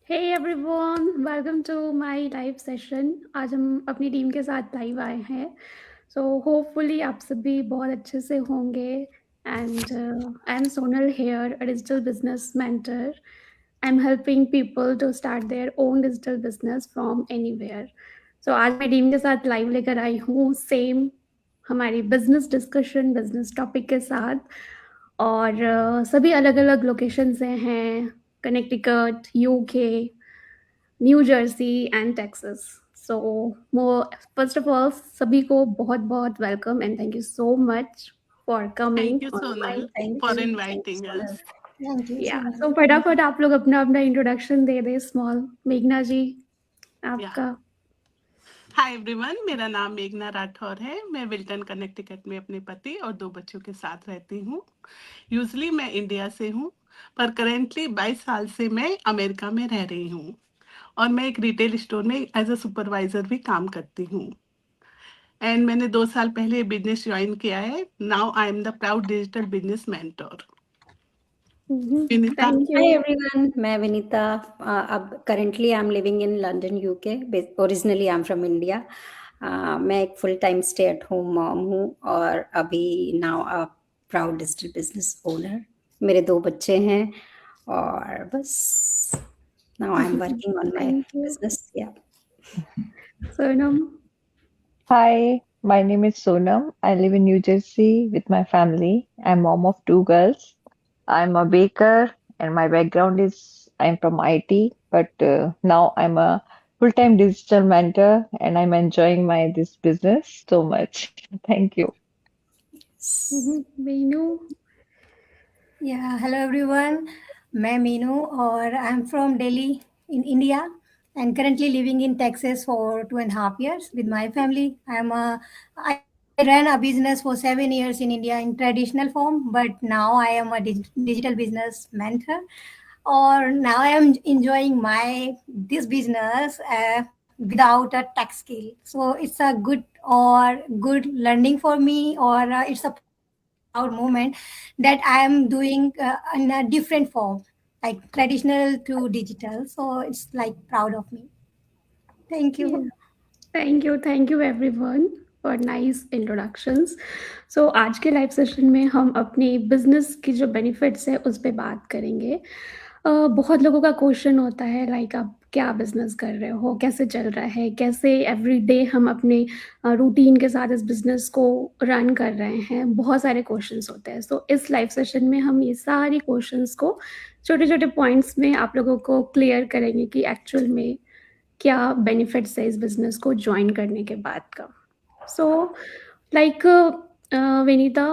Hey everyone, welcome to my live session. आज हम अपनी टीम के साथ लाइव आए हैं। सो होपफुली आप सभी बहुत अच्छे से होंगे। And I am Sonal here, a digital business mentor. I am helping people to start their own digital business from anywhere. So आज मैं टीम के साथ लाइव लेकर आई हूँ सेम हमारी बिजनेस डिस्कशन, बिजनेस टॉपिक के साथ। और सभी अलग अलग लोकेशन से हैं, Connecticut, UK, new Jersey and Texas. So first of all सभी को बहुत बहुत welcome and thank you so much for coming Thank you, on my. Sonal, Thank for you. Thanks, inviting Sonal. us. Thank you, या Sonal. सो फटाफट आप लोग अपना अपना इंट्रोडक्शन दे दे। स्मॉल मेघना जी, Yeah. आपका। हाय एवरीवन, मेरा नाम मेघना राठौर है। मैं विल्टन कनेक्टिकट में अपने पति और 2 बच्चों के साथ रहती हूँ। यूजुअली मैं इंडिया से हूँ, पर करेंटली 22 साल से मैं अमेरिका में रह रही हूँ और मैं एक रिटेल स्टोर में एज अ सुपरवाइजर भी काम करती हूँ। एंड मैंने 2 साल पहले बिजनेस ज्वाइन किया है। Now I am the proud digital business mentor. Vinita. Thank Hi you. everyone, मैं विनीता। अब currently I'm living in London, UK. Originally I'm from India. मैं एक full time stay at home mom हूँ और अभी now a proud digital business owner. मेरे 2 बच्चे हैं और बस now I'm working on my thank you business. Yeah. Sonam. Hi, my name is Sonam. I live in New Jersey with my family. I'm mom of 2 girls. I'm a baker, and my background is I'm from IT, but now I'm a full-time digital mentor, and I'm enjoying my this business so much. Thank you. Meenu. Yeah, hello everyone. मैं मीनू और I'm from Delhi in India and currently living in Texas for 2.5 years with my family. I ran a business for 7 years in India in traditional form, but now I am a digital business mentor. Or now I am enjoying my this business without a tech skill. So it's a good learning for me, or it's a proud moment that I am doing in a different form, like traditional to digital. So it's like proud of me. Thank you. Thank you everyone for nice introductions. So आज के live session में हम अपनी business की जो benefits है उस पे बात करेंगे। बहुत लोगों का क्वेश्चन होता है लाइक आप क्या बिजनेस कर रहे हो, कैसे चल रहा है, कैसे एवरीडे हम अपने रूटीन के साथ इस बिजनेस को रन कर रहे हैं। बहुत सारे क्वेश्चंस होते हैं। सो इस लाइव सेशन में हम ये सारी क्वेश्चंस को छोटे छोटे पॉइंट्स में आप लोगों को क्लियर करेंगे कि एक्चुअल में क्या बेनिफिट्स है इस बिजनेस को ज्वाइन करने के बाद का। सो लाइक विनीता,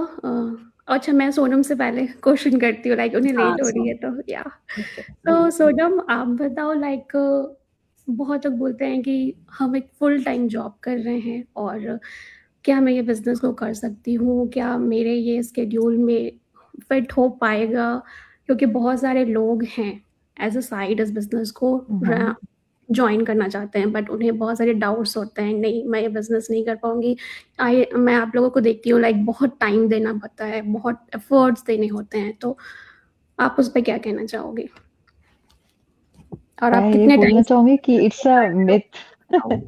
अच्छा मैं सोनम से पहले क्वेश्चन करती हूँ, लाइक उन्हें हाँ, लेट हो रही है so तो या। तो सोनम आप बताओ, लाइक बहुत लोग बोलते हैं कि हम एक फुल टाइम जॉब कर रहे हैं और क्या मैं ये बिजनेस को कर सकती हूँ, क्या मेरे ये स्केड्यूल में फिट हो पाएगा, क्योंकि बहुत सारे लोग हैं एज अ साइड इस बिजनेस को जॉइन करना चाहते हैं बट उन्हें बहुत सारे डाउट्स होते हैं, नहीं मैं ये बिजनेस नहीं कर पाऊंगी। मैं आप लोगों को देखती हूँ लाइक बहुत टाइम देना पड़ता है, बहुत एफर्ट्स देने होते हैं। तो आप उस पर क्या कहना चाहोगे और मैं आप ये कितने टाइम बोलना चाहूंगी कि इट्स अ मिथ. से?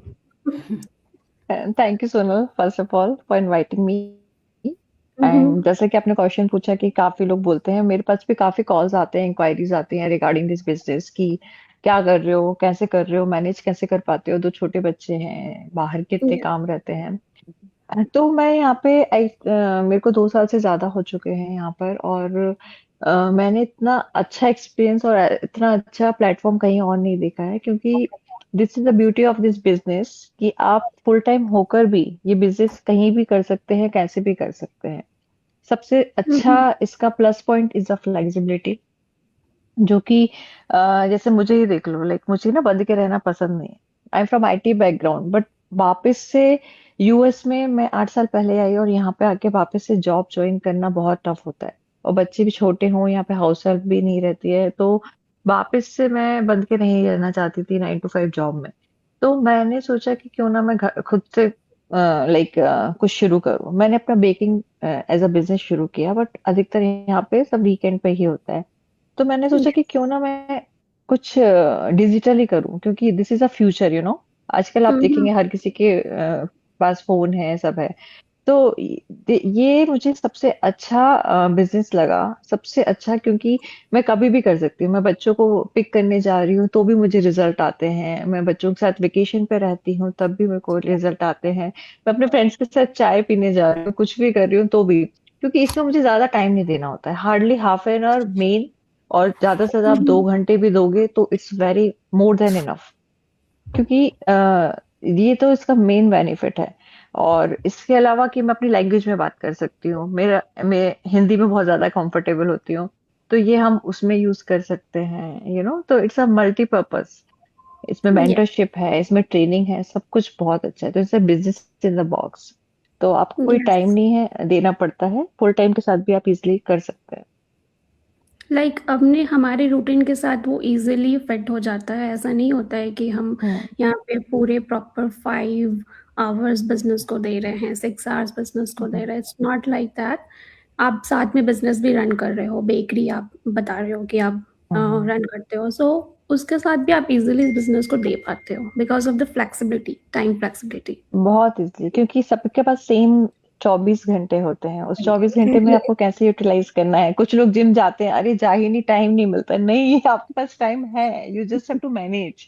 Thank you Sonal first of all for inviting me. And जैसे कि आपने क्वेश्चन पूछा कि काफी लोग बोलते हैं, मेरे पास भी काफी कॉल्स आते हैं, इंक्वायरीज आती हैं रिगार्डिंग दिस बिजनेस की क्या कर रहे हो, कैसे कर रहे हो, मैनेज कैसे कर पाते हो, 2 छोटे बच्चे हैं, बाहर कितने काम रहते हैं. तो मैं यहाँ पे मेरे को 2 साल से ज्यादा हो चुके हैं यहाँ पर. और मैंने इतना अच्छा एक्सपीरियंस और इतना अच्छा प्लेटफॉर्म कहीं और नहीं देखा है, क्योंकि this is the beauty of this business कि आप फुल टाइम होकर भी ये बिजनेस कहीं भी कर सकते हैं, कैसे भी कर सकते हैं. सबसे अच्छा इसका plus point is the flexibility, जो कि जैसे मुझे ही देख लो, लाइक मुझे ना बंद के रहना पसंद नहीं है. I am from IT background, but वापस से यूएस में मैं 8 साल पहले आई और यहाँ पे आके वापस से जॉब ज्वाइन करना बहुत टफ होता है. और बच्चे भी छोटे हों, यहाँ पे हाउस हेल्प भी नहीं रहती है, तो वापस से मैं बंद के नहीं रहना चाहती थी 9 to 5 जॉब में. तो मैंने सोचा कि क्यों ना मैं खुद से लाइक कुछ शुरू करूं. मैंने अपना बेकिंग एज अ बिजनेस शुरू किया, बट अधिकतर यहाँ पे सब वीकेंड पे ही होता है. तो मैंने सोचा कि क्यों ना मैं कुछ डिजिटली करूं, क्योंकि दिस इज अ फ्यूचर, आजकल आप देखेंगे हर किसी के पास फोन है, सब है। तो ये मुझे सबसे अच्छा बिजनेस लगा, सबसे अच्छा, क्योंकि मैं कभी भी कर सकती हूँ। मैं बच्चों को पिक करने जा रही हूँ तो भी मुझे रिजल्ट आते हैं, मैं बच्चों के साथ वेकेशन पे रहती हूँ तब भी मेरे को रिजल्ट आते हैं, मैं अपने फ्रेंड्स के साथ चाय पीने जा रही हूँ, कुछ भी कर रही हूँ तो भी, क्योंकि इसमें मुझे ज्यादा टाइम नहीं देना होता है, hardly half an hour main, और ज्यादा से ज्यादा आप 2 घंटे भी दोगे तो it's very more than enough, क्योंकि ये तो इसका मेन बेनिफिट है। और इसके अलावा कि मैं अपनी लैंग्वेज में बात कर सकती हूँ, मैं हिंदी में बहुत ज्यादा कंफर्टेबल होती हूँ, तो ये हम उसमें यूज कर सकते हैं, तो इट्स अ मल्टीपर्पज। इसमें या मेंटरशिप है, इसमें ट्रेनिंग है, सब कुछ बहुत अच्छा है, तो it's a business in the box. तो आपको कोई टाइम यस, नहीं है देना पड़ता है, फुल टाइम के साथ भी आप इजिली कर सकते हैं। लाइक अपने हमारे रूटीन के साथ वो इजीली फिट हो जाता है। ऐसा नहीं होता है कि हम हम्म यहाँ पे पूरे प्रॉपर 5 आवर्स बिजनेस को दे रहे हैं, 6 आवर्स बिजनेस को दे हम्म रहे हैं। It's not like that. आप साथ में बिजनेस भी रन कर रहे हो, बेकरी आप बता रहे हो कि आप हम्म। रन करते हो, सो उसके साथ भी आप इजीली इस बिजनेस को दे पाते हो because of the flexibility, time flexibility. बहुत इजली, क्योंकि सबके पास सेम 24 घंटे होते हैं, उस 24 घंटे में आपको कैसे यूटिलाइज करना है। कुछ लोग जिम जाते हैं, अरे जा ही नहीं, टाइम नहीं मिलता, नहीं आपके पास टाइम है, you just have to manage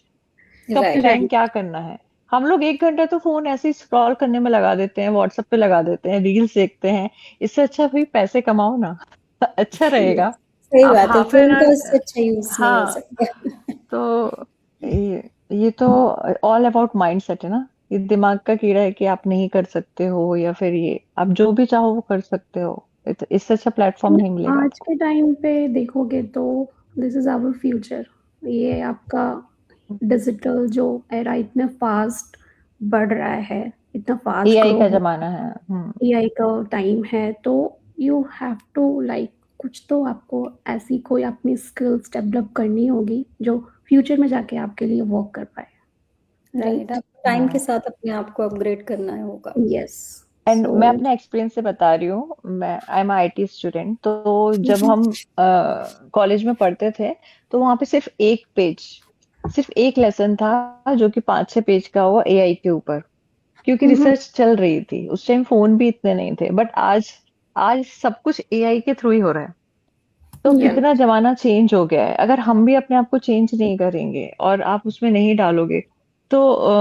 कब राइट। Time right. क्या करना है। हम लोग 1 घंटा तो फोन ऐसे ही स्क्रॉल करने में लगा देते हैं, व्हाट्सएप पे लगा देते हैं, रील्स देखते हैं, इससे अच्छा भाई पैसे कमाओ ना। अच्छा रहेगा। सही आप बात है, हाफ एन फोन का आवर, इससे अच्छा यूज नहीं हो हाँ, सकता। तो ये तो ऑल अबाउट माइंडसेट है ना। ये दिमाग का कीड़ा है कि आप नहीं कर सकते हो, या फिर ये आप जो भी चाहो वो कर सकते हो, इससे अच्छा प्लेटफॉर्म नहीं मिलेगा आज आपको। के टाइम पे देखोगे तो दिस इज आवर फ्यूचर। ये आपका डिजिटल जो एरा इतना फास्ट बढ़ रहा है, इतना फास्ट एआई ग्रो का हो, जमाना है। हम्म। एआई का टाइम है, तो यू हैव टू लाइक कुछ तो आपको ऐसी कोई अपनी स्किल्स डेवलप करनी होगी जो फ्यूचर में जाके आपके लिए वर्क कर पाए। Right, right. आपको टाइम के हाँ, साथ अपने आप को अपग्रेड करना होगा। यस। एंड सो मैं अपने एक्सपीरियंस से बता रही हूँ, मैं आई एम आईटी स्टूडेंट, तो जब हम कॉलेज में पढ़ते थे तो वहां पे सिर्फ एक लेसन था जो कि 5-6 पेज का हुआ एआई के ऊपर, क्योंकि रिसर्च चल रही थी, उस टाइम फोन भी इतने नहीं थे, बट आज आज सब कुछ एआई के थ्रू ही हो रहा है। तो या कितना जमाना चेंज हो गया है, अगर हम भी अपने आप को चेंज नहीं करेंगे और आप उसमें नहीं डालोगे तो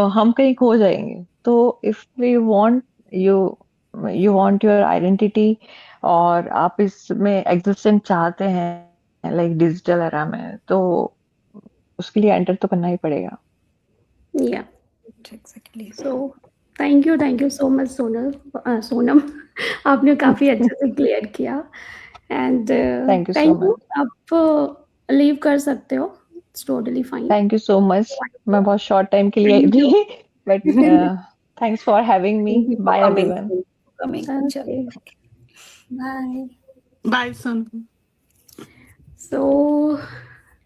हम कहीं खो जाएंगे। तो if you want, you you want your identity, और आप इसमें एग्जिस्टेंस चाहते हैं लाइक डिजिटल एरा में, तो उसके लिए एंटर तो करना ही पड़ेगा। या exactly. So thank you so much Sonam. आपने काफ़ी अच्छे से क्लियर किया। And thank you so thank you. Much. आप लीव कर सकते हो, it's totally fine. Thank you so much. मैं बहुत शॉर्ट टाइम के लिए आई थैंक यू। थी, but thanks for having me. Thank you for bye coming, everyone. Coming, चलो। ओके। बाय। बाय सुन। सो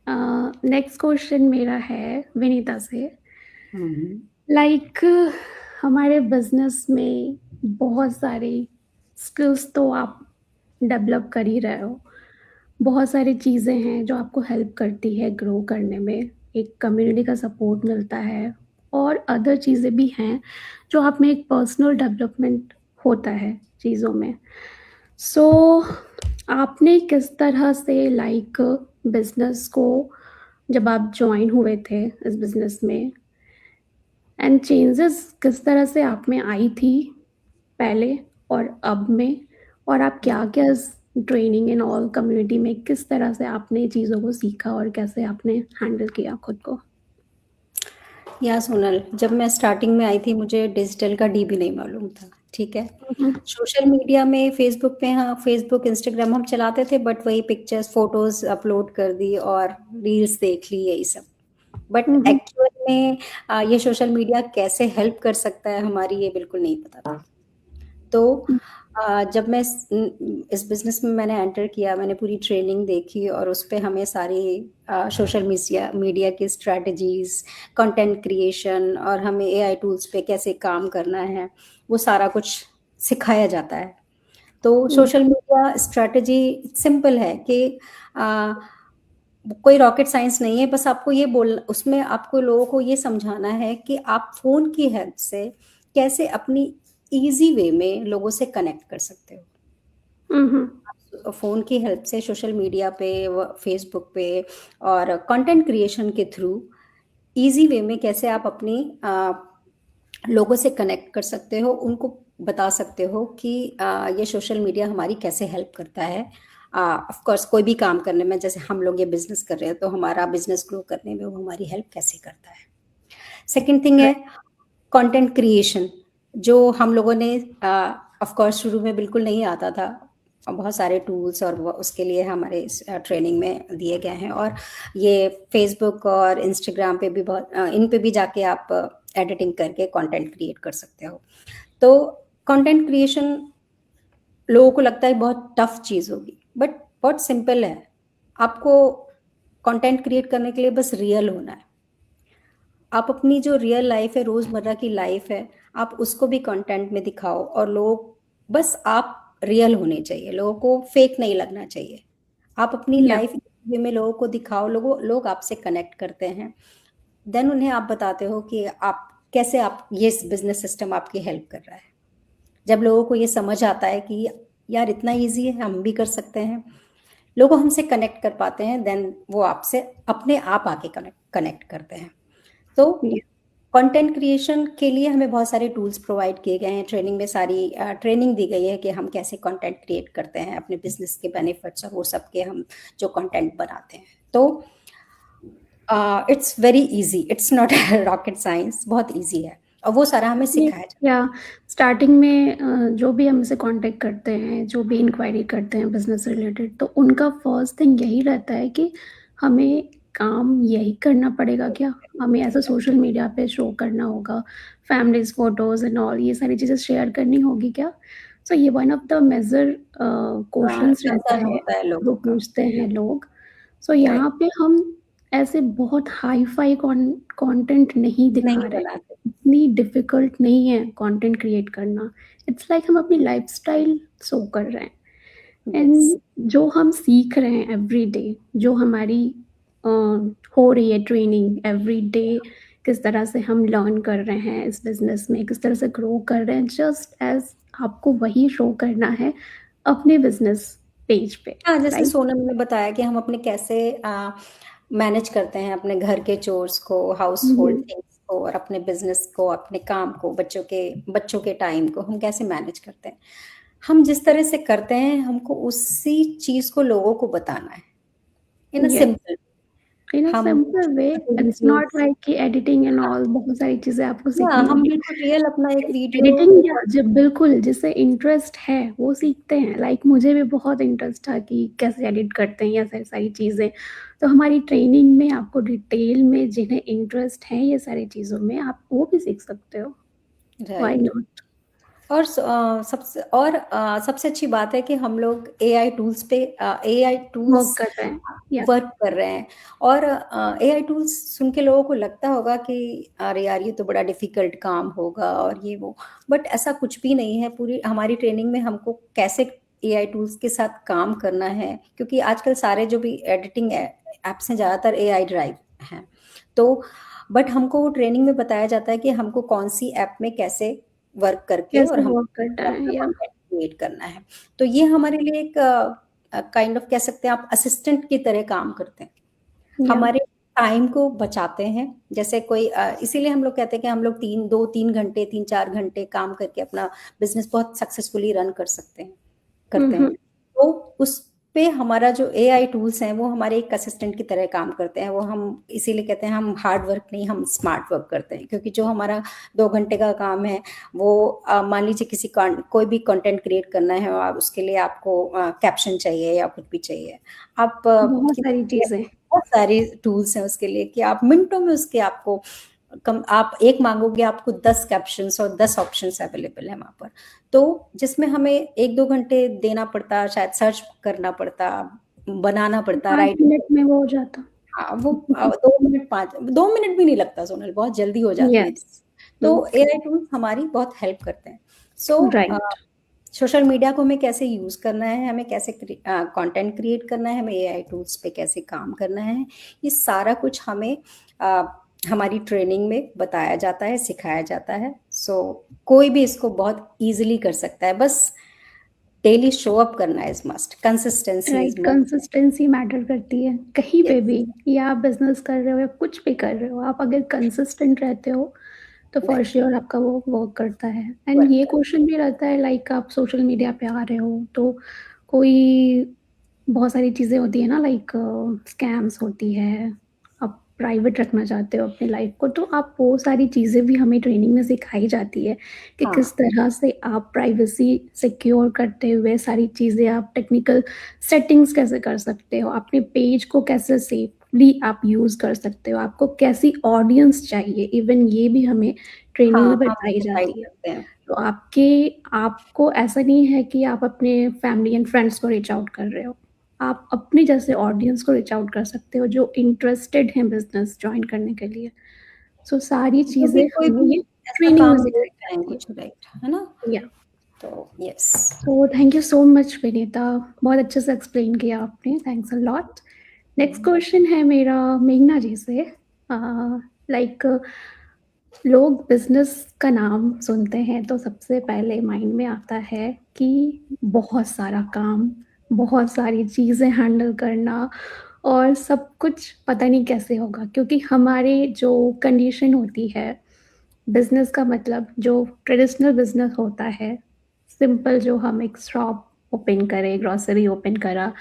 नेक्स्ट क्वेश्चन मेरा है विनीता से। हम्म। लाइक हमारे बिजनेस में बहुत सारी स्किल्स तो आप डेवलप कर ही रहे हो, बहुत सारी चीज़ें हैं जो आपको हेल्प करती है ग्रो करने में, एक कम्युनिटी का सपोर्ट मिलता है, और अदर चीज़ें भी हैं जो आप में एक पर्सनल डेवलपमेंट होता है चीज़ों में। सो आपने किस तरह से लाइक बिजनेस को, जब आप ज्वाइन हुए थे इस बिजनेस में, एंड चेंजेस किस तरह से आप में आई थी पहले और अब में, और आप क्या-क्या इस ट्रेनिंग इन ऑल कम्युनिटी में किस तरह से आपने चीज़ों को सीखा और कैसे आपने हैंडल किया खुद को? या सोनल, जब मैं स्टार्टिंग में आई थी मुझे डिजिटल का डी भी नहीं मालूम था, ठीक है। सोशल मीडिया में फेसबुक पे, हाँ फेसबुक इंस्टाग्राम हम चलाते थे, बट वही पिक्चर्स फोटोज अपलोड कर दी और रील्स देख ली, यही सब। बट एक्चुअल में ये सोशल मीडिया कैसे हेल्प कर सकता है हमारी, ये बिल्कुल नहीं पता था। तो जब मैं इस बिजनेस में मैंने एंटर किया, मैंने पूरी ट्रेनिंग देखी और उस पे हमें सारी सोशल मीडिया की स्ट्रेटजीज, कंटेंट क्रिएशन, और हमें एआई टूल्स पे कैसे काम करना है, वो सारा कुछ सिखाया जाता है। तो सोशल मीडिया स्ट्रेटजी सिंपल है कि कोई रॉकेट साइंस नहीं है, बस आपको ये बोल उसमें आपको लोगों को ये समझाना है कि आप फोन की हेल्प से कैसे अपनी इजी वे में लोगों से कनेक्ट कर सकते हो। फोन की हेल्प से सोशल मीडिया पे, फेसबुक पे और कंटेंट क्रिएशन के थ्रू इजी वे में कैसे आप अपनी लोगों से कनेक्ट कर सकते हो, उनको बता सकते हो कि ये सोशल मीडिया हमारी कैसे हेल्प करता है। ऑफ कोर्स कोई भी काम करने में, जैसे हम लोग ये बिजनेस कर रहे हैं तो हमारा बिजनेस ग्रो करने में वो हमारी हेल्प कैसे करता है। सेकंड थिंग है कंटेंट क्रिएशन, जो हम लोगों ने ऑफ कोर्स शुरू में बिल्कुल नहीं आता था। बहुत सारे टूल्स और उसके लिए हमारे ट्रेनिंग में दिए गए हैं, और ये फेसबुक और इंस्टाग्राम पे भी बहुत इन पे भी जाके आप एडिटिंग करके कंटेंट क्रिएट कर सकते हो। तो कंटेंट क्रिएशन लोगों को लगता है बहुत टफ चीज़ होगी, बट बहुत सिंपल है। आपको कंटेंट क्रिएट करने के लिए बस रियल होना है। आप अपनी जो रियल लाइफ है, रोज़मर्रा की लाइफ है, आप उसको भी कंटेंट में दिखाओ, और लोग बस आप रियल होने चाहिए, लोगों को फेक नहीं लगना चाहिए। आप अपनी लाइफ में लोगों को दिखाओ, लोग आपसे कनेक्ट करते हैं, देन उन्हें आप बताते हो कि आप कैसे आप ये बिजनेस सिस्टम आपकी हेल्प कर रहा है। जब लोगों को ये समझ आता है कि यार इतना इजी है, हम भी कर सकते हैं, लोग हमसे कनेक्ट कर पाते हैं, देन वो आपसे अपने आप आके कनेक्ट करते हैं। तो कंटेंट क्रिएशन के लिए हमें बहुत सारे टूल्स प्रोवाइड किए गए हैं। ट्रेनिंग में सारी ट्रेनिंग दी गई है कि हम कैसे कंटेंट क्रिएट करते हैं, अपने बिजनेस के बेनिफिट्स और वो सब के हम जो कंटेंट बनाते हैं। तो it's very easy, it's not rocket science, बहुत इजी है, और वो सारा हमें सिखाया जाता है। या स्टार्टिंग में जो भी हमसे कांटेक्ट करते हैं, जो भी इंक्वायरी करते हैं बिजनेस रिलेटेड, तो उनका फर्स्ट थिंग यही रहता है कि हमें काम यही करना पड़ेगा क्या, हमें ऐसा सोशल मीडिया पे शो करना होगा, फैमिलीज फोटोज एंड ऑल ये सारी चीज़ें शेयर करनी होगी क्या। सो ये one of the major questions रहता है होता है जो लोगों का। पूछते हैं लोग। सो यहाँ पे हम ऐसे बहुत हाई फाई कंटेंट नहीं दिखा नहीं रहे, बनाते। इतनी डिफिकल्ट नहीं है कंटेंट क्रिएट करना। इट्स लाइक हम अपनी लाइफस्टाइल शो कर रहे हैं, एंड जो हम सीख रहे हैं एवरी डे, जो हमारी हो रही है ट्रेनिंग एवरी डे, किस तरह से हम लर्न कर रहे हैं इस बिजनेस में, किस तरह से ग्रो कर रहे हैं, जस्ट एज आपको वही शो करना है अपने बिजनेस पेज पे। हाँ, जैसे राइट? सोनम ने बताया कि हम अपने कैसे मैनेज करते हैं अपने घर के चोर्स को, हाउस होल्ड थिंग्स को, और अपने बिजनेस को, अपने काम को, बच्चों के टाइम को हम कैसे मैनेज करते हैं। हम जिस तरह से करते हैं, हमको उसी चीज को लोगों को बताना है इन अ Yes. सिंपल। In a हम simple way, it's not like कि editing and all बहुत सारी चीजें आपको सीखनी हम होगी। बिल्कुल रियल अपना एक वीडियो एडिटिंग या जब बिल्कुल जिसे इंटरेस्ट है वो सीखते हैं। लाइक मुझे भी बहुत इंटरेस्ट था कि कैसे एडिट करते हैं या सारी सारी चीज़ें, तो हमारी ट्रेनिंग में आपको डिटेल में जिन्हें इंटरेस्ट है ये सारी चीज़ों में, आप वो भी सीख सकते हो। Why not. और सबसे अच्छी बात है कि हम लोग AI टूल्स पे वर्क कर रहे हैं। Yeah. वर्क कर रहे हैं, और AI टूल्स सुन के लोगों को लगता होगा कि अरे यार ये तो बड़ा डिफिकल्ट काम होगा और ये वो, बट ऐसा कुछ भी नहीं है। पूरी हमारी ट्रेनिंग में हमको कैसे AI टूल्स के साथ काम करना है, क्योंकि आजकल सारे जो भी एडिटिंग एप्स हैं ज़्यादातर AI ड्राइव हैं, तो बट हमको वो ट्रेनिंग में बताया जाता है कि हमको कौन सी ऐप में कैसे वर्क करके और हम वर्क करना है या क्रिएट करना है। तो ये हमारे लिए एक काइंड ऑफ कह सकते हैं आप असिस्टेंट की तरह काम करते हैं, हमारे टाइम को बचाते हैं। जैसे कोई इसीलिए हम लोग कहते हैं कि हम लोग 3 घंटे 3-4 घंटे काम करके अपना बिजनेस बहुत सक्सेसफुली रन करते हैं। तो उस पे हमारा जो AI टूल्स हैं वो हमारे एक असिस्टेंट की तरह काम करते हैं। वो हम इसीलिए कहते हैं हम हार्ड वर्क नहीं, हम स्मार्ट वर्क करते हैं, क्योंकि जो हमारा 2 घंटे का काम है वो मान लीजिए कोई भी कंटेंट क्रिएट करना है और उसके लिए आपको कैप्शन चाहिए या कुछ भी चाहिए, आप बहुत सारी चीजें, बहुत सारी टूल्स हैं उसके लिए कि आप मिनटों में उसके आपको आप एक मांगोगे आपको 10 कैप्शंस और 10 ऑप्शंस अवेलेबल है वहाँ पर। तो जिसमें हमें 1-2 घंटे देना पड़ता, शायद सर्च करना पड़ता, बनाना पड़ता, 5 मिनट में वो हो जाता। हाँ, वो 2 मिनट भी नहीं लगता सोनल, बहुत जल्दी हो जाती है। तो AI टूल्स हमारी बहुत हेल्प करते हैं। सो सोशल मीडिया को हमें कैसे यूज़ करना है, हमें कैसे कंटेंट क्रिएट करना है, हमें एआई टूल्स पे कैसे काम करना है, ये सारा कुछ हमें हमारी ट्रेनिंग में बताया जाता है, सिखाया जाता है। सो कोई भी इसको बहुत ईजिली कर सकता है, बस डेली शो अप करना is must, consistency is right, must. Consistency matter करती है कहीं पे यस, भी, या आप बिजनेस कर रहे हो या कुछ भी कर रहे हो, आप अगर कंसिस्टेंट रहते हो तो फॉर राइट, श्योर आपका वो वर्क करता है। एंड ये क्वेश्चन भी रहता है, लाइक आप सोशल मीडिया पे आ रहे हो तो कोई बहुत सारी चीज़ें होती है ना, लाइक स्कैम्स होती है, आप प्राइवेट रखना चाहते हो अपनी लाइफ को, तो आप वो सारी चीज़ें भी हमें ट्रेनिंग में सिखाई जाती है कि हाँ, किस तरह से आप प्राइवेसी सिक्योर करते हुए सारी चीज़ें, आप टेक्निकल सेटिंग्स कैसे कर सकते हो, अपने पेज को कैसे सेफली आप यूज़ कर सकते हो, आपको कैसी ऑडियंस चाहिए, इवन ये भी हमें ट्रेनिंग हाँ, में हम बताई डिसाइड जाती है। करते हैं। तो आपको ऐसा नहीं है कि आप अपने फैमिली एंड फ्रेंड्स को रीच आउट कर रहे हो, आप अपने जैसे ऑडियंस को रीच आउट कर सकते हो जो इंटरेस्टेड हैं बिजनेस ज्वाइन करने के लिए। सो सारी क्योंकि चीज़ें कोई हमें भी ये ऐसा ट्रेनिंग में काम सिखाई देख रहे हैं जाती है। कुछ, राइट, है ना? या तो yes, so thank you so much Vinita, बहुत अच्छे से एक्सप्लेन किया आपने, thanks a lot. Next question है मेरा मेघना जी से। लाइक लोग बिजनेस का नाम सुनते हैं तो सबसे पहले माइंड में आता है कि बहुत सारा काम, बहुत सारी चीज़ें हैंडल करना, और सब कुछ पता नहीं कैसे होगा, क्योंकि हमारे जो कंडीशन होती है, बिजनेस का मतलब जो ट्रेडिशनल बिजनेस होता है, सिंपल, जो हम एक शॉप ओपन करें, ग्रोसरी ओपन करा,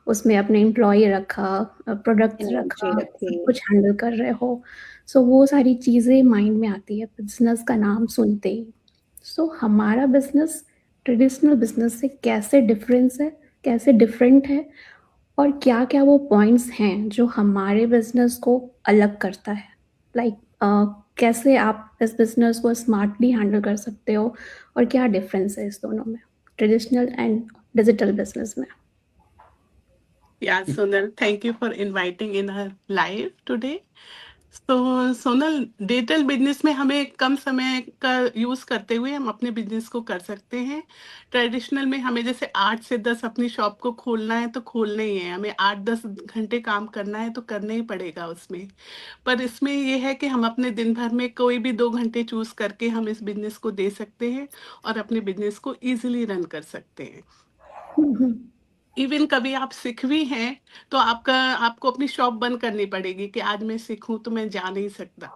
उसमें अपने एम्प्लॉय रखा, प्रोडक्ट्स इन्वेंट्री रखा, सब रखी, कुछ हैंडल कर रहे हो। सो वो सारी चीज़ें माइंड में आती है बिजनेस का नाम सुनते ही। सो हमारा बिजनेस ट्रेडिशनल बिजनेस से कैसे डिफरेंस है, कैसे डिफरेंट है, और क्या-क्या वो पॉइंट्स हैं जो हमारे बिज़नेस को अलग करता है? लाइक कैसे आप इस बिज़नेस को स्मार्टली हैंडल कर सकते हो, और क्या डिफ़रेंस है इस दोनों में, ट्रेडिशनल एंड डिजिटल बिज़नेस में? Yeah, Sonal, thank you for inviting in our live today. तो सोनल, डिजिटल बिजनेस में हमें कम समय का यूज करते हुए हम अपने बिजनेस को कर सकते हैं। ट्रेडिशनल में हमें जैसे 8 से 10 अपनी शॉप को खोलना है तो खोलना ही है, हमें 8-10 घंटे काम करना है तो करना ही पड़ेगा उसमें। पर इसमें ये है कि हम अपने दिन भर में कोई भी 2 घंटे चूज करके हम इस बिजनेस को दे सकते हैं और अपने बिजनेस को इजीली रन कर सकते हैं। हुँ, हुँ। इवन कभी आप सिख भी हैं तो आपको अपनी शॉप बंद करनी पड़ेगी कि आज मैं सिख हूं तो मैं जा नहीं सकता।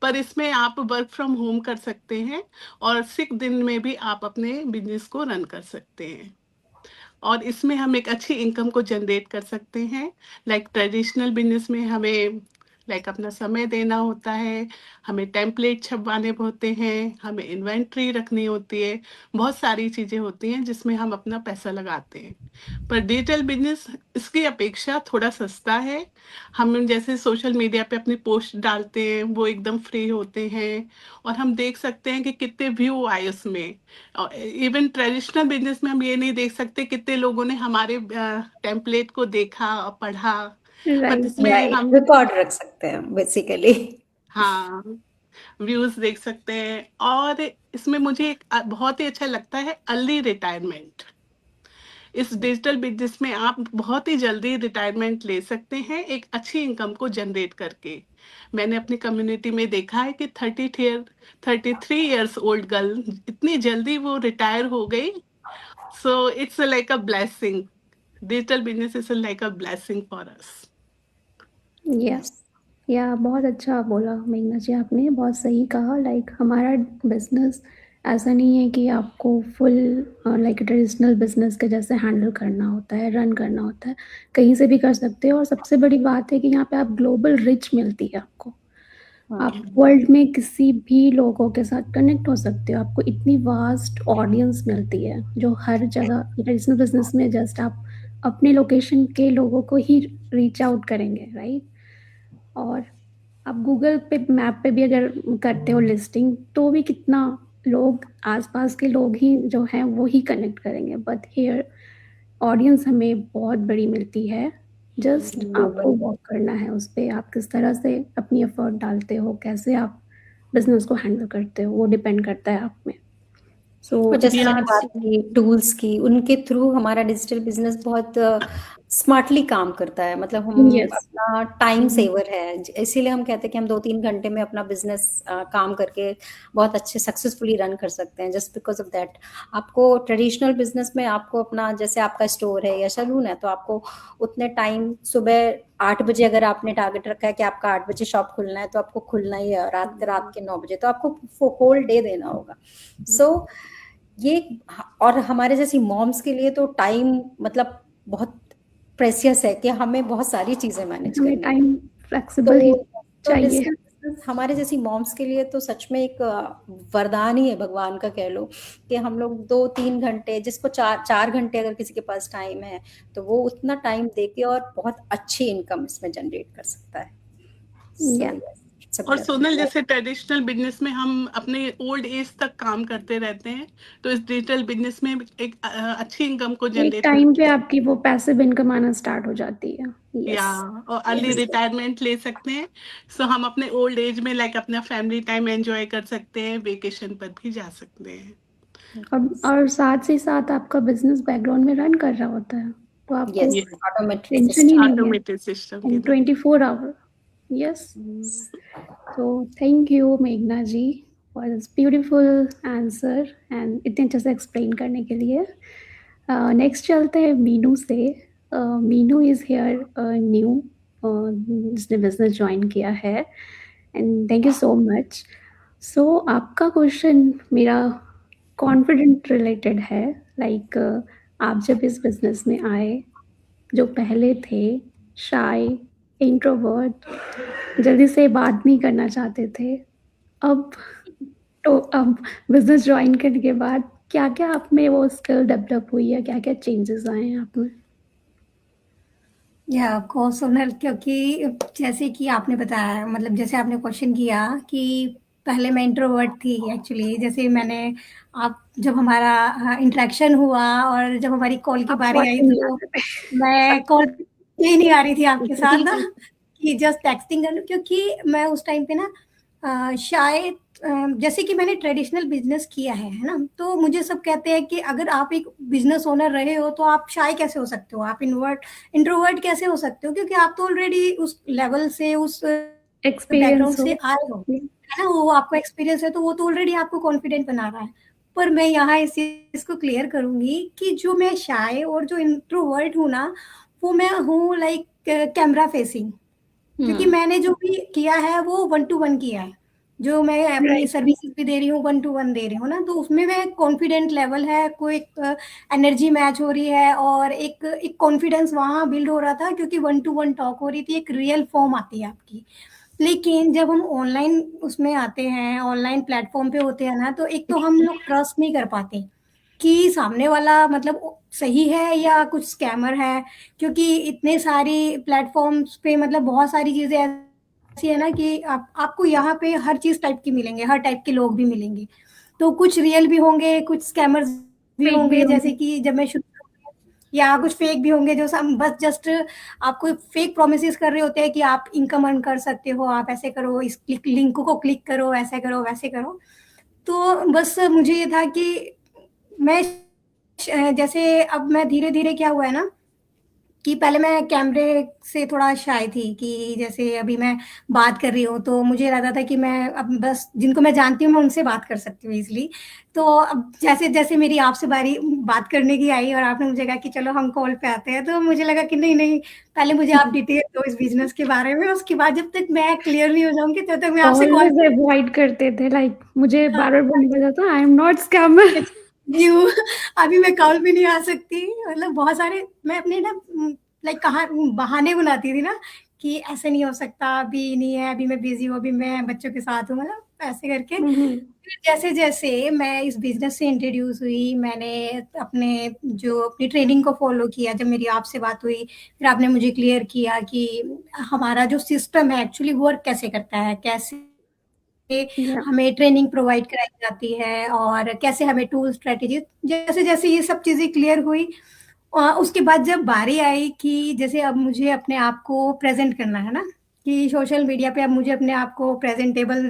पर इसमें आप वर्क फ्रॉम होम कर सकते हैं और सिख दिन में भी आप अपने बिजनेस को रन कर सकते हैं। और इसमें हम एक अच्छी इनकम को जनरेट कर सकते हैं। लाइक ट्रेडिशनल बिजनेस में हमें अपना समय देना होता है, हमें टेम्पलेट छपवाने होते हैं, हमें इन्वेंट्री रखनी होती है, बहुत सारी चीज़ें होती हैं जिसमें हम अपना पैसा लगाते हैं। पर डिजिटल बिजनेस इसकी अपेक्षा थोड़ा सस्ता है। हम जैसे सोशल मीडिया पे अपनी पोस्ट डालते हैं, वो एकदम फ्री होते हैं और हम देख सकते हैं कि कितने व्यू आए उसमें। इवन ट्रेडिशनल बिजनेस में हम ये नहीं देख सकते कितने लोगों ने हमारे टेम्पलेट को देखा और पढ़ा। बट राइट, इसमें राइट, हम, रिकॉर्ड रख सकते हैं बेसिकली। हाँ, व्यूज देख सकते हैं। और इसमें मुझे एक बहुत ही अच्छा लगता है अर्ली रिटायरमेंट। इस डिजिटल बिजनेस में आप बहुत ही जल्दी रिटायरमेंट ले सकते हैं एक अच्छी इनकम को जनरेट करके। मैंने अपनी कम्युनिटी में देखा है कि 33 इयर्स ओल्ड गर्ल इतनी जल्दी वो रिटायर हो गई। So it's like a blessing. Digital business is like a blessing for us. या बहुत अच्छा बोला मेघना जी, आपने बहुत सही कहा। लाइक हमारा बिजनेस ऐसा नहीं है कि आपको फुल लाइक ट्रेडिशनल बिजनेस के जैसे हैंडल करना होता है, रन करना होता है, कहीं से भी कर सकते हो। और सबसे बड़ी बात है कि यहाँ पे आप ग्लोबल रिच मिलती है आपको, आप वर्ल्ड में किसी भी लोगों के साथ कनेक्ट हो सकते हो, आपको इतनी वास्ट ऑडियंस मिलती है जो हर जगह, ट्रेडिशनल बिजनेस में जस्ट आप अपने लोकेशन के लोगों को ही रीच आउट करेंगे, राइट? और आप गूगल पे मैप पे भी अगर करते हो लिस्टिंग, तो भी कितना लोग, आसपास के लोग ही जो हैं वो ही कनेक्ट करेंगे, बट हियर ऑडियंस हमें बहुत बड़ी मिलती है। जस्ट आपको ग्लोबल, वर्क करना है उस पे, आप किस तरह से अपनी एफर्ट डालते हो, कैसे आप बिजनेस को हैंडल करते हो, वो डिपेंड करता है आप में। सो और जैसे मैंने Yes. बात की टूल्स की, उनके थ्रू हमारा डिजिटल बिजनेस बहुत स्मार्टली काम करता है। मतलब हम यस अपना टाइम सेवर है, इसीलिए हम कहते हैं कि हम 2-3 घंटे में अपना बिजनेस काम करके बहुत अच्छे सक्सेसफुली रन कर सकते हैं, जस्ट बिकॉज ऑफ दैट। आपको ट्रेडिशनल बिजनेस में आपको अपना, जैसे आपका स्टोर है या सैलून है, तो आपको उतने टाइम, सुबह 8 बजे अगर आपने टारगेट रखा है कि आपका 8 बजे शॉप खुलना है, तो आपको खुलना ही है। रात के 9 बजे तो आपको होल डे देना होगा। सो ये, और हमारे जैसी मॉम्स के लिए तो टाइम मतलब बहुत प्रेशियस है कि हमें बहुत सारी चीजें मैनेज हमें करनी है। टाइम फ्लेक्सिबल ही तो चाहिए। डिजिटल बिजनेस हमारे जैसी मॉम्स के लिए तो सच में एक वरदान ही है, भगवान का कह लो, कि हम लोग 2-3 घंटे, जिसको 4 घंटे अगर किसी के पास टाइम है, तो वो उतना टाइम देके और बहुत अच्छी इनकम इसमें जनरेट कर सकता है। सो या यस, इट्स अ और सोनल, ब्लेसिंग। जैसे ट्रेडिशनल बिजनेस में हम अपने ओल्ड एज तक काम करते रहते हैं, तो इस डिजिटल बिजनेस में एक अच्छी इनकम को एक जनरेट टाइम पे करते आपकी वो पैसिव इनकम आना स्टार्ट हो जाती है। हैं, या यस और अर्ली यस। रिटायरमेंट ले सकते हैं। सो हम अपने ओल्ड एज में लाइक अपना फैमिली टाइम एंजॉय कर सकते हैं, वेकेशन पर भी जा सकते हैं। और साथ ही साथ आपका बिजनेस बैकग्राउंड में रन कर रहा होता है, तो आपको यस, ये ऑटोमेटेड टेंशन ही सिस्टम। नहीं है ऑटोमेटेड सिस्टम के इन द्वारा। 24 आवर। यस, तो थैंक यू मेघना ji for this beautiful answer and इतने अच्छे से एक्सप्लेन करने के लिए। नेक्स्ट चलते हैं मीनू से। मीनू इज़ हेयर न्यू, जिसने बिजनेस ज्वाइन किया है, and thank you so much. So आपका क्वेश्चन मेरा कॉन्फिडेंट रिलेटेड है। लाइक आप जब इस बिजनेस में आए, जो पहले थे शाय, इंट्रोवर्ट, जल्दी से बात नहीं करना चाहते थे, अब अब बिजनेस ज्वाइन करने के बाद क्या-क्या आप में वो स्किल डेवलप हुई है, क्या-क्या चेंजेस आए हैं आप में? या ऑफ कोर्स सोनल, क्योंकि जैसे कि आपने बताया, मतलब जैसे आपने क्वेश्चन किया कि पहले मैं इंट्रोवर्ट थी एक्चुअली। जैसे मैंने, आप जब हमारा इंटरेक्शन हुआ और जब हमारी कॉल की आप बारी कॉल आई, पे नहीं तो आते थे। मैं कॉल पे ही नहीं आ रही थी आपके साथ ना, कि जस्ट टेक्सटिंग कर लूं, क्योंकि मैं उस टाइम पे ना शायद जैसे कि मैंने ट्रेडिशनल बिजनेस किया है ना, तो मुझे सब कहते हैं कि अगर आप एक बिजनेस ओनर रहे हो तो आप शाय कैसे हो सकते हो, आप इंट्रोवर्ट कैसे हो सकते हो, क्योंकि आप तो ऑलरेडी उस लेवल से, उस बैकग्राउंड एक्सपीरियंस हो। से आए हो, है ना, वो आपको एक्सपीरियंस है, तो वो तो ऑलरेडी आपको कॉन्फिडेंट बना रहा है। पर मैं यहाँ इस चीज को क्लियर करूंगी कि जो मैं शाय और जो इंट्रोवर्ट हूँ ना, वो मैं हूँ लाइक कैमरा फेसिंग, क्योंकि मैंने जो भी किया है वो 1-to-1 किया है। जो मैं अपनी राइट। सर्विसेज भी दे रही हूँ, 1-to-1 दे रही हूँ ना, तो उसमें मैं कॉन्फिडेंट लेवल है, कोई एनर्जी मैच हो रही है, और एक कॉन्फिडेंस वहां बिल्ड हो रहा था, क्योंकि 1-to-1 टॉक हो रही थी, एक रियल फॉर्म आती है आपकी। लेकिन जब हम ऑनलाइन उसमें आते हैं, ऑनलाइन प्लेटफॉर्म पे होते हैं ना, तो एक तो हम लोग ट्रस्ट नहीं कर पाते कि सामने वाला मतलब सही है या कुछ स्कैमर है, क्योंकि इतने सारी प्लेटफॉर्म्स पे मतलब बहुत सारी चीजें ऐसी है ना कि आपको यहाँ पे हर चीज टाइप की मिलेंगे, हर टाइप के लोग भी मिलेंगे। तो कुछ रियल भी होंगे, कुछ स्कैमर्स भी फेक भी होंगे, जैसे होंगे। कि जब मैं शुरू, या कुछ फेक भी होंगे जो बस जस्ट आपको फेक प्रोमिस कर रहे होते हैं कि आप इनकम अर्न कर सकते हो, आप ऐसे करो, इस लिंक को क्लिक करो, ऐसे करो, वैसे करो। तो बस मुझे ये था कि मैं जैसे, अब मैं धीरे धीरे क्या हुआ है ना, कि पहले मैं कैमरे से थोड़ा शाय थी, कि जैसे अभी मैं बात कर रही हूँ तो मुझे लगता था कि मैं अब बस जिनको मैं जानती हूँ मैं उनसे बात कर सकती हूँ इजिली। तो अब जैसे जैसे मेरी आपसे बारी बात करने की आई और आपने मुझे कहा कि चलो हम कॉल पे आते हैं, तो मुझे लगा कि नहीं नहीं, पहले मुझे आप डिटेल दो इस बिजनेस के बारे में, उसके बाद जब तक मैं क्लियर नहीं हो जाऊंगी तब तक मैं आपसे कॉल ऑलवेज अवॉइड करते थे, लाइक मुझे हाँ, बार-बार बोलना पड़ता था, I am not scammer. New अभी मैं कॉल भी नहीं आ सकती, मतलब बहुत सारे मैं अपने ना लाइक कहाँ बहाने बनाती थी ना, कि ऐसे नहीं हो सकता, अभी नहीं है, अभी मैं बिजी हूँ, अभी मैं बच्चों के साथ हूँ, मतलब ऐसे करके। फिर जैसे जैसे मैं इस बिजनेस से इंट्रोड्यूस हुई, मैंने अपने जो अपनी ट्रेनिंग को फॉलो किया, जब मेरी आपसे बात हुई, फिर आपने मुझे क्लियर किया कि हमारा जो सिस्टम है एक्चुअली वर्क कैसे करता है, कैसे या हमें ट्रेनिंग प्रोवाइड कराई जाती है, और कैसे हमें टूल स्ट्रेटेजी, जैसे जैसे ये सब चीजें क्लियर हुई, उसके बाद जब बारी आई कि जैसे अब मुझे अपने आप को प्रेजेंट करना है ना, कि सोशल मीडिया पे अब मुझे अपने आप को प्रेजेंटेबल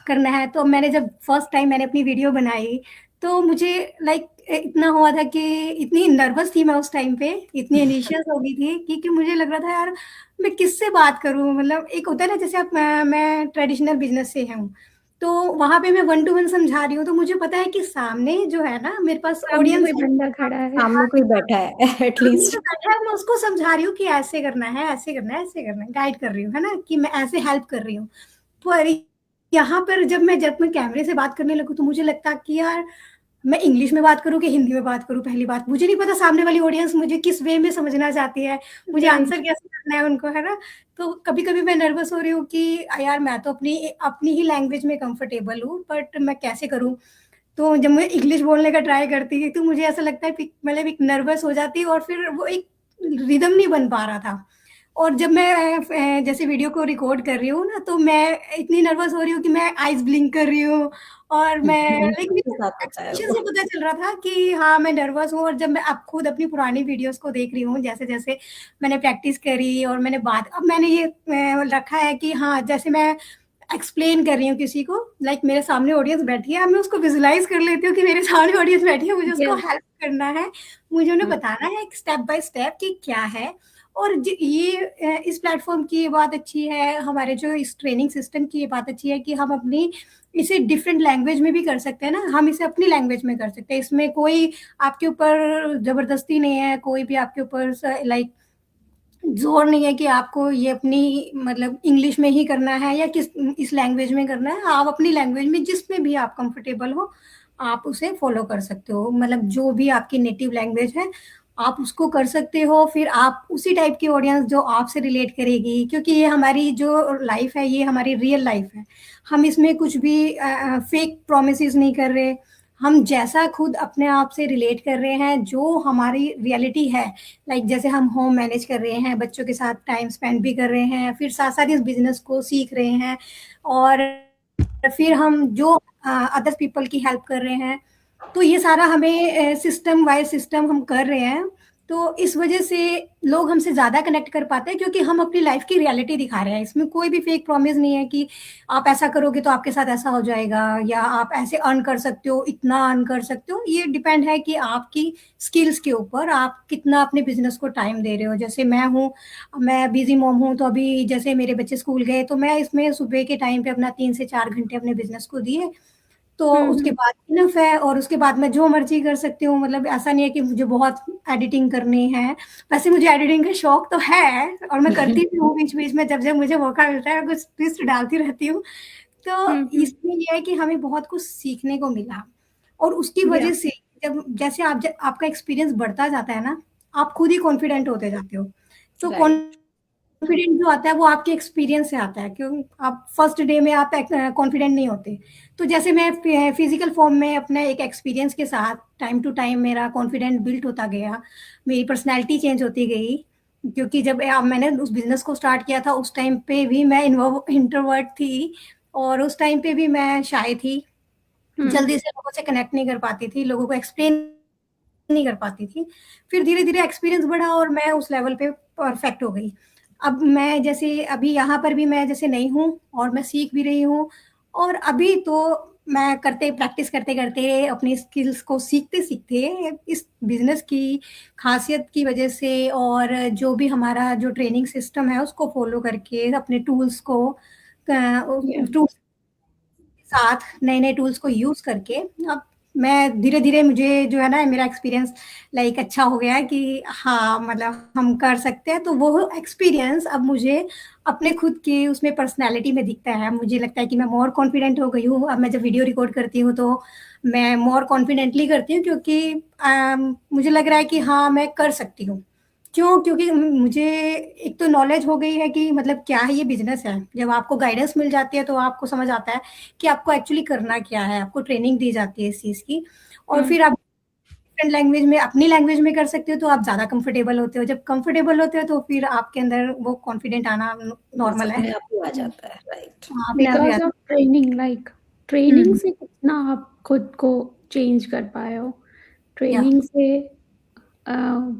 करना है, तो मैंने जब फर्स्ट टाइम मैंने अपनी वीडियो बनाई, तो मुझे लाइक इतना हुआ था कि इतनी नर्वस थी मैं उस टाइम पे, इतनी एनिशियस हो गई थी कि मुझे लग रहा था यार मैं किससे बात करूं। मतलब एक होता है ना, जैसे आप मैं ट्रेडिशनल बिजनेस से हूँ, तो वहां पे मैं 1 to 1 समझा रही हूँ, तो मुझे पता है कि सामने जो है ना मेरे पास सामने ऑडियंस कोई है, बंदा खड़ा है। सामने कोई बैठा है सामने एटलीस्ट। जो बैठा है मैं उसको समझा रही हूँ कि ऐसे करना है, ऐसे करना है, ऐसे करना है, गाइड कर रही हूँ, है ना, कि मैं ऐसे हेल्प कर रही हूँ। पर यहाँ पर जब मैं कैमरे से बात करने लगूँ तो मुझे लगता कि यार मैं इंग्लिश में बात करूँ कि हिंदी में बात करूँ। पहली बात, मुझे नहीं पता सामने वाली ऑडियंस मुझे किस वे में समझना चाहती है, मुझे राइट। आंसर कैसे करना है उनको, है ना। तो कभी-कभी मैं नर्वस हो रही हूँ कि यार मैं तो अपनी अपनी ही लैंग्वेज में कंफर्टेबल हूँ, बट मैं कैसे करूँ? तो जब मैं इंग्लिश बोलने का ट्राई करती थी तो मुझे ऐसा लगता है कि मतलब एक नर्वस हो जाती और फिर वो एक रिदम नहीं बन पा रहा था। और जब मैं जैसे वीडियो को रिकॉर्ड कर रही हूँ ना, तो मैं इतनी नर्वस हो रही हूँ कि मैं आईज़ ब्लिंक कर रही हूँ और मैं लाइक के साथ होता है एक्सप्रेशन वो। से पता चल रहा था कि हाँ, मैं नर्वस हूँ। और जब मैं अब खुद अपनी पुरानी वीडियोज़ को देख रही हूँ, जैसे-जैसे मैंने प्रैक्टिस करी और मैंने बात, अब मैंने ये रखा है कि हाँ, जैसे मैं एक्सप्लेन कर रही हूँ किसी को, लाइक मेरे सामने ऑडियंस बैठी है, अब मैं उसको विजुलाइज कर लेती हूँ कि मेरे सामने ऑडियंस बैठी है, मुझे उसको यस। हेल्प करना है, मुझे उन्हें बताना है स्टेप बाय स्टेप कि क्या है। और इस प्लेटफॉर्म की ये बात अच्छी है, हमारे जो इस ट्रेनिंग सिस्टम की ये बात अच्छी है कि हम अपनी इसे डिफरेंट लैंग्वेज में भी कर सकते हैं ना, हम इसे अपनी लैंग्वेज में कर सकते हैं। इसमें कोई आपके ऊपर जबरदस्ती नहीं है, कोई भी आपके ऊपर लाइक ज़ोर नहीं है कि आपको ये अपनी मतलब इंग्लिश में ही करना है या इस लैंग्वेज में करना है। आप अपनी लैंग्वेज में जिसमें भी आप कंफर्टेबल हो, आप उसे फ़ॉलो कर सकते हो। मतलब जो भी आपकी नेटिव लैंग्वेज है, आप उसको कर सकते हो। फिर आप उसी टाइप की ऑडियंस जो आपसे रिलेट करेगी, क्योंकि ये हमारी जो लाइफ़ है, ये हमारी रियल लाइफ़ है। हम इसमें कुछ भी फेक प्रोमिसेस नहीं कर रहे। हम जैसा खुद अपने आप से रिलेट कर रहे हैं, जो हमारी रियलिटी है, लाइक जैसे हम होम मैनेज कर रहे हैं, बच्चों के साथ टाइम स्पेंड भी कर रहे हैं, फिर साथ-साथ इस बिज़नेस को सीख रहे हैं और फिर हम जो अदर पीपल की हेल्प कर रहे हैं, तो ये सारा हमें सिस्टम बाय सिस्टम हम कर रहे हैं। तो इस वजह से लोग हमसे ज़्यादा कनेक्ट कर पाते हैं, क्योंकि हम अपनी लाइफ़ की रियलिटी दिखा रहे हैं। इसमें कोई भी फेक प्रॉमिस नहीं है कि आप ऐसा करोगे तो आपके साथ ऐसा हो जाएगा या आप ऐसे अर्न कर सकते हो, इतना अर्न कर सकते हो। ये डिपेंड है कि आपकी स्किल्स के ऊपर आप कितना अपने बिज़नेस को टाइम दे रहे हो। जैसे मैं हूँ, मैं बिज़ी मॉम हूँ, तो अभी जैसे मेरे बच्चे स्कूल गए, तो मैं इसमें सुबह के टाइम पे अपना 3 से 4 घंटे अपने बिज़नेस को दिए, तो उसके हुँ, बाद इनफ है। और उसके बाद मैं जो मर्ज़ी कर सकती हूँ। मतलब ऐसा नहीं है कि मुझे बहुत एडिटिंग करनी है। वैसे मुझे एडिटिंग का शौक तो है और मैं करती भी हूँ बीच-बीच में, जब-जब मुझे मौका मिलता है, कुछ ट्विस्ट डालती रहती हूँ। तो हुँ, हुँ। इसमें ये है कि हमें बहुत कुछ सीखने को मिला और उसकी या वजह से जब जैसे आपका एक्सपीरियंस बढ़ता जाता है ना, आप खुद ही कॉन्फिडेंट होते जाते हो। तो राइट। कॉन्फिडेंट जो आता है वो आपके एक्सपीरियंस से आता है, क्यों आप फर्स्ट डे में आप कॉन्फिडेंट नहीं होते। तो जैसे मैं फिजिकल फॉर्म में अपने एक एक्सपीरियंस के साथ टाइम टू टाइम मेरा कॉन्फिडेंट बिल्ड होता गया, मेरी पर्सनैलिटी चेंज होती गई। क्योंकि जब मैंने उस बिज़नेस को स्टार्ट किया था, उस टाइम पे भी मैं इंट्रोवर्ट थी और उस टाइम पे भी मैं शाय थी। हुँ, जल्दी से लोगों से कनेक्ट नहीं कर पाती थी, लोगों को एक्सप्लेन नहीं कर पाती थी। फिर धीरे-धीरे एक्सपीरियंस बढ़ा और मैं उस लेवल पे परफेक्ट हो गई। अब मैं जैसे अभी यहाँ पर भी मैं जैसे नई हूँ और मैं सीख भी रही हूँ और अभी तो मैं प्रैक्टिस करते-करते अपनी स्किल्स को सीखते-सीखते इस बिज़नेस की ख़ासियत की वज़ह से और जो भी हमारा जो ट्रेनिंग सिस्टम है उसको फ़ॉलो करके अपने टूल्स को या टूल्स के साथ नए-नए टूल्स को यूज़ करके अब मैं धीरे-धीरे मुझे जो है ना मेरा एक्सपीरियंस लाइक अच्छा हो गया है कि हाँ, मतलब हम कर सकते हैं। तो वो एक्सपीरियंस अब मुझे अपने खुद की उसमें पर्सनैलिटी में दिखता है। मुझे लगता है कि मैं मोर कॉन्फिडेंट हो गई हूँ। अब मैं जब वीडियो रिकॉर्ड करती हूँ तो मैं मोर कॉन्फिडेंटली करती हूँ, क्योंकि मुझे लग रहा है कि हाँ, मैं कर सकती हूँ। क्यों? क्योंकि मुझे एक तो नॉलेज हो गई है कि मतलब क्या है ये बिज़नेस है। जब आपको गाइडेंस मिल जाती है तो आपको समझ आता है कि आपको एक्चुअली करना क्या है, आपको ट्रेनिंग दी जाती है इस चीज़ की और हुँ, फिर आप डिफरेंट लैंग्वेज में अपनी लैंग्वेज में कर सकते हो तो आप ज़्यादा कंफर्टेबल होते हो। जब कंफर्टेबल होते हो तो फिर आपके अंदर वो कॉन्फिडेंट आना बस नॉर्मल है। अपने आप ही आ हुँ। जाता है, राइट। हाँ, अपने आप ही बिकॉज़ आता ऑफ ट्रेनिंग लाइक है। ट्रेनिंग हुँ, से कितना आप खुद को चेंज कर पाए हो। या ट्रेनिंग से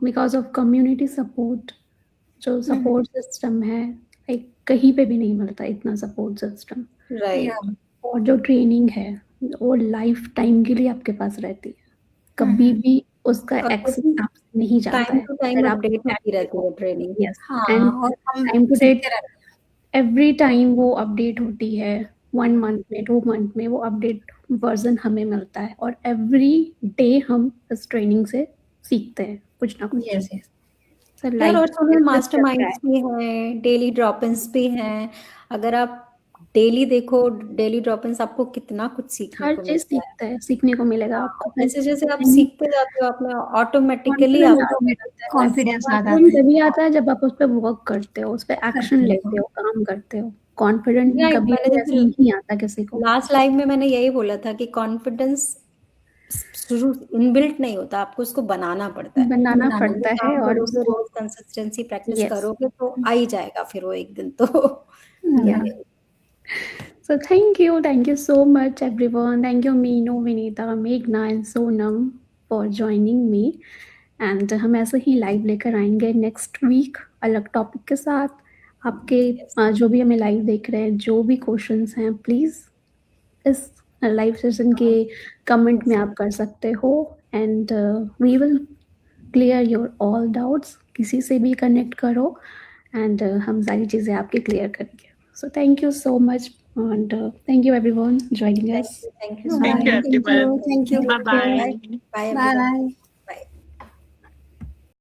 बिकॉज़ ऑफ कम्युनिटी सपोर्ट, जो हुँ, सपोर्ट सिस्टम है, लाइक कहीं पे भी नहीं मिलता इतना सपोर्ट सिस्टम। या राइट। और जो ट्रेनिंग है, वो लाइफ टाइम के लिए आपके पास रहती है, कभी भी उसका और एक्सेस आपसे नहीं जाता टाइम है। टू टाइम अगर आप अपडेट होती active रहती हो, है ट्रेनिंग। यस, हाँ, एंड और हम टाइम टू सीखते डेट रहते हैं। एवरी टाइम वो अपडेट होती है, 1 मंथ में, 2 मंथ में वो अपडेट वर्ज़न हमें मिलता है और एवरी डे हम इस ट्रेनिंग से सीखते हैं कुछ ना कुछ। Yes, yes. सो यार लाइफ और सोनल चल मास्टरमाइंड्स रहा है। भी हैं, डेली ड्रॉप-इन्स भी हैं। अगर आप डेली देखो, डेली ड्रॉप-इन्स आपको कितना कुछ सीखने हर को चीज़ मिलता है। सीखने को मिलेगा हाँ, आपको। और जैसे-जैसे आप कॉन्फिडेंस सीखते जाते हो, अपने ऑटोमेटिकली आपको कॉन्फिडेंस आ जाता कॉन्फिडेंस है। तभी आता है जब आप उस पे वर्क करते हो, उस पे एक्शन करते लेते हो। हो, काम करते हो। कॉन्फिडेंट राइट, कभी मैंने भी ऐसे जैसे नहीं आता किसी को। लास्ट लाइव में मैंने यही बोला था कि कॉन्फिडेंस शुरू इनबिल्ट नहीं होता, आपको उसको बनाना पड़ता है। बनाना बनाना रोज़ पड़ता है काम और करोगे, उसको रोज़ कंसिस्टेंसी प्रैक्टिस यस, करोगे तो आ ही जाएगा फिर वो एक दिन तो। या। So thank you so much everyone. Thank you Meenu, Vinita, Meghna and Sonam for joining me. And हम ऐसे ही लाइव लेकर आएंगे नेक्स्ट वीक अलग टॉपिक के साथ। आपके जो भी हमें लाइव देख रहे हैं, जो भी क्वेश्चंस हैं, प्लीज़ इस लाइव सेशन के कमेंट में आप कर सकते हो and we will clear your all doubts. किसी से भी कनेक्ट करो एंड हम सारी चीज़ें आपकी क्लियर करेंगे। So thank you so much and thank you everyone joining us. Thank you so Thank much. you, Thank you. everyone. Thank you. Bye-bye. Bye everyone. Bye.